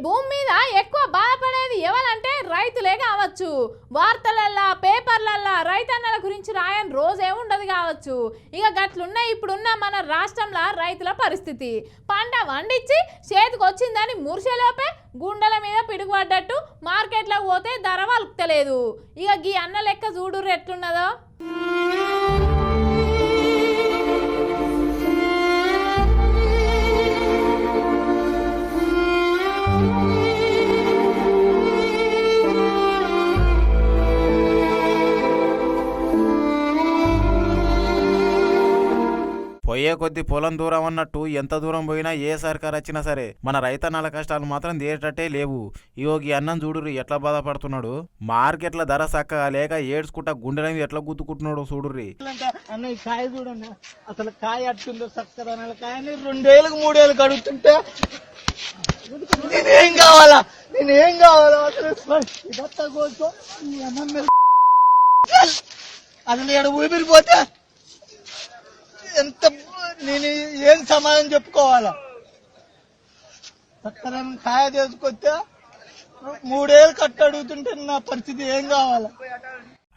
భూమి మీద ఎక్కువ బాధపడేది ఎవరంటే రైతులే కావచ్చు. వార్తలల్లా పేపర్లల్లా రైతన్నల గురించి రాయని రోజే ఉండదు కావచ్చు. ఇక గట్లున్న ఇప్పుడున్న మన రాష్ట్రంలో రైతుల పరిస్థితి. పంట వండించి చేతికి వచ్చిందని మురిసేలోపే గుండెల మీద పిడుగుపడ్డట్టు మార్కెట్లోకి పోతే ధర వలుకుతలేదు. ఇక గీ అన్న లెక్క చూడురు ఎట్లున్నదో. పోయే కొద్ది పొలం దూరం అన్నట్టు ఎంత దూరం పోయినా ఏ సర్కారు వచ్చినా సరే మన రైతన్నల కష్టాలు మాత్రం తీరేటట్టే లేవు. ఈ అన్నం చూడురు ఎట్లా బాధపడుతున్నాడు. మార్కెట్ల ధర చక్కగా లేక ఏడ్చుకుంటా గుండెల మీద ఎట్లా గుద్దుకుంటున్నాడు చూడుర్రి. అన్న ఈ కాయ చూడండి, అసలు కాయ అట్టుందో చక్కగా కాయని 2 ఏళ్ళకి 3 ఏళ్ళకి అడుగుతుంటే నేనేం కావాలా అసలు ఇదంతా కోసం ఈ అన్నం మీద అసలు ఇక్కడ ఊపిరిపోతే ఎంత నేను ఏం సమాధానం చెప్పుకోవాలా. చక్కగా కాయ చేసుకొస్తే 3 ఏళ్ళు కట్టు అడుగుతుంటే నా పరిస్థితి ఏం కావాలా.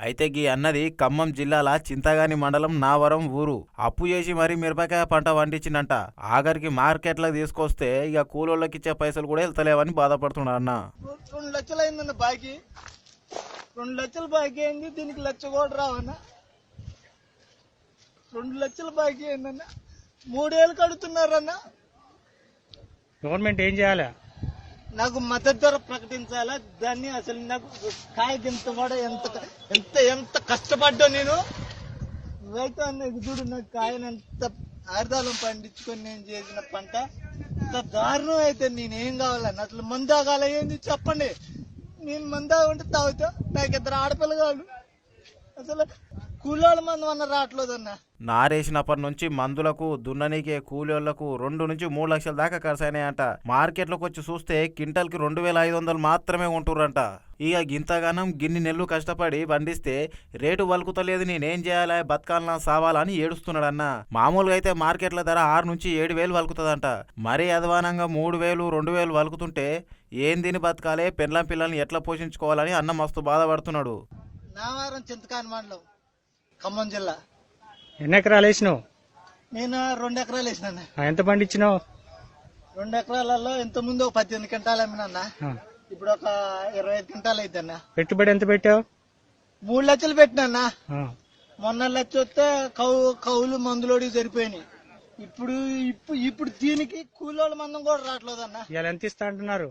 అయితే గీ అన్నది ఖమ్మం జిల్లాల చింతగాని మండలం నావరం ఊరు. అప్పు చేసి మరీ మిరపకాయ పంట పండించిందంట. ఆఖరికి మార్కెట్లకు తీసుకొస్తే ఇక కూలోళ్ళకి ఇచ్చే పైసలు కూడా వెళ్తలేవని బాధపడుతున్నాడు అన్న. 2 లక్షలు అయిందన్న బాకీ, 2 లక్షలు బాకీ అయింది. దీనికి 1 లక్ష కూడా రావన్నా. 2 లక్షలు బాకీ అయిందన్న, 3 ఏళ్ళు కడుతున్నారన్న. గవర్నమెంట్ ఏం చేయాలి? నాకు మద్దతు ధర ప్రకటించాలా. దాన్ని అసలు నాకు కాయ గింత కూడా ఎంత ఎంత ఎంత కష్టపడ్డా నేను రైతు అన్న. ఇది చూడు, నాకు కాయను ఎంత ఆర్దాలం పండించుకొని నేను చేసిన పంట ఇంత దారుణం అయితే నేనేం కావాలన్న. అసలు మందు తాగాల ఏంది చెప్పండి. నేను మందు తాగుంటే తాగుతా. నాకు 2 ఆడపిల్లగాళ్ళు. అసలు కూలోళ్ళ మందు అన్న రావట్లేదన్న. నారేసినప్పటి నుంచి మందులకు దున్ననీకే కూలోళ్లకు 2 నుంచి 3 లక్షల దాకా ఖర్చు అయినాయంట. మార్కెట్లోకి వచ్చి చూస్తే క్వింటల్కి 2500 మాత్రమే ఉంటుర్రంట. ఇక గింతగానం గిన్ని నెలలు కష్టపడి పండిస్తే రేటు వలుకుతలేదు, నేనేం చేయాలా, బతకాలనా సావాలని ఏడుస్తున్నాడన్న. మామూలుగా అయితే మార్కెట్ల ధర 6 నుంచి 7,000 వలుకుతుందంట. మరీ అధ్వానంగా 3,000 2,000 వలుకుతుంటే ఏం తిని బతకాలే, పెళ్ళం పిల్లల్ని ఎట్లా పోషించుకోవాలని అన్న మస్తు బాధపడుతున్నాడు. నావారం చింతకాని మండలం, ఖమ్మం జిల్లా. ఎన్ని ఎకరాలు వేసినావు? నేను 2 ఎకరాలు వేసినా. ఎంత పండించినావు? 2 ఎకరాలలో ఇంత ముందు ఒక 18 క్వింటాలు అమ్మినా. ఇప్పుడు ఒక 25 క్వింటాలు అయిద్దన్నా. పెట్టుబడి ఎంత పెట్టావు? 3 లక్షలు పెట్టినా. మొన్న 1 లక్ష వస్తే కౌలు మందులోడికి సరిపోయినాయి. ఇప్పుడు దీనికి కూలోళ్ళ మందం కూడా రావట్లేదన్నా. ఇవాళ ఎంత ఇస్తా అంటున్నారు?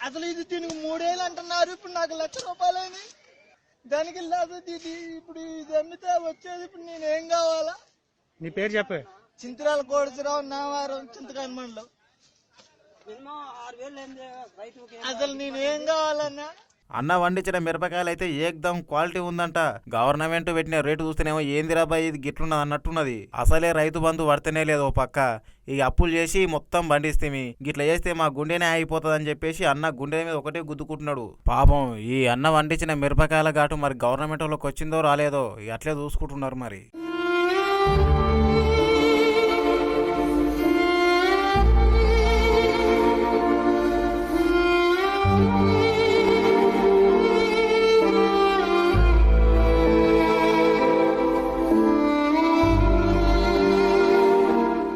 అసలు ఇది దీనికి 3 ఏళ్ళు అంటున్నారు. ఇప్పుడు నాకు 1 లక్ష రూపాయలు అయినాయి. దానికి లేదు. ఇప్పుడు ఇది అమ్మితే వచ్చేది ఇప్పుడు నేనేం కావాలా. నీ పేరు చెప్పు. చింతరాల కోడిసరావు, నావారం, చింతకాని మండలం. అసలు నేనేం కావాలన్నా. అన్న వండించిన మిరపకాయలు అయితే ఏకదం క్వాలిటీ ఉందంట. గవర్నమెంట్ పెట్టిన రేటు చూస్తేనేమో ఏందిరాబాయి ఇది గిట్లున్నది అన్నట్టున్నది. అసలే రైతు బంధు వర్తనే లేదు ఓ పక్క. ఈ అప్పులు చేసి మొత్తం పండిస్తేమి గిట్లా చేస్తే మా గుండెనే అయిపోతుందని చెప్పేసి అన్న గుండె మీద ఒకటే గుద్దుకుంటున్నాడు. పాపం ఈ అన్న వండించిన మిరపకాయల ఘాటు మరి గవర్నమెంట్ వాళ్ళకి వచ్చిందో రాలేదో అట్లే చూసుకుంటున్నారు మరి.